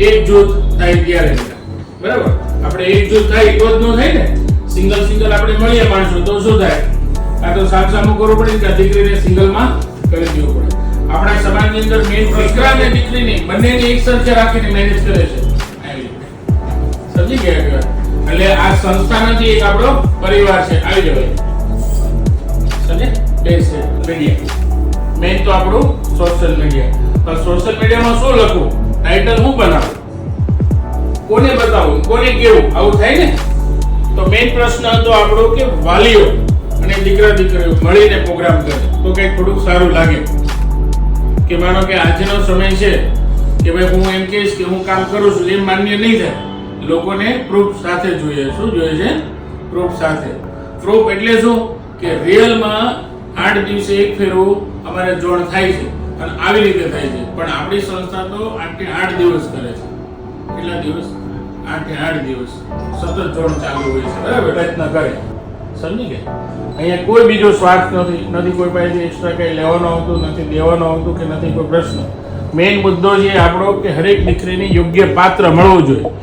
એક જૂથ થાય ત્યારે બરાબર. આપણે એક જૂથ થાય તો જ ન થાય ને. સિંગલ આપણે મળીએ માણસો તો શું થાય? આ તો સામસામું કરવું પડે કે દીકરીને સિંગલમાં કરી દેવું પડે. આપણા સમાજની અંદર મેન દીકરા અને દીકરીની બંનેને એક સરખે રાખીને મેનેજ કરે છે. સમજી ગયા? એટલે આ સંસ્થા નથી, એક આપણો પરિવાર છે. આવી જવાય સમજે? બે છે મીડિયા. મેન તો આપણું સોશિયલ મીડિયા. પણ સોશિયલ મીડિયામાં શું લખવું, ટાઇટલ શું બનાવવું, કોને બતાવવું, કોને કેવું, આવું થાય ને. તો મેઇન પ્રશ્ન હતો આપણો કે વાલીઓ અને દીકરા દીકરીઓ મળીને પ્રોગ્રામ કરે તો કંઈક થોડુંક સારું લાગે. કે માનો કે આજનો સમય છે કે ભાઈ હું એમ કહીશ કે હું કામ કરું છું એ માન્ય નહીં થાય. લોકોને પ્રૂફ સાથે જોઈએ. શું જોઈએ છે? પ્રૂફ સાથે. પ્રૂફ એટલે શું કે રિયલમાં 8 દિવસે એક ફેરવું અમારે જોડ થાય છે અને આવી રીતે થાય છે. પણ આપણી સંસ્થા તો 8 દિવસ કરે છે. કેટલા દિવસ? 8 દિવસ સતત જોડ ચાલુ હોય છે. બરાબર? પ્રયત્ન કરે. સમજી ગયા? અહીંયા કોઈ બીજો સ્વાર્થ નથી કોઈ પાસેથી એક્સ્ટ્રા કંઈ લેવાનું આવતું નથી, દેવાનું આવતું કે નથી કોઈ પ્રશ્ન. મેઇન મુદ્દો છે આપણો કે હરેક દીકરીને યોગ્ય પાત્ર મળવું જોઈએ.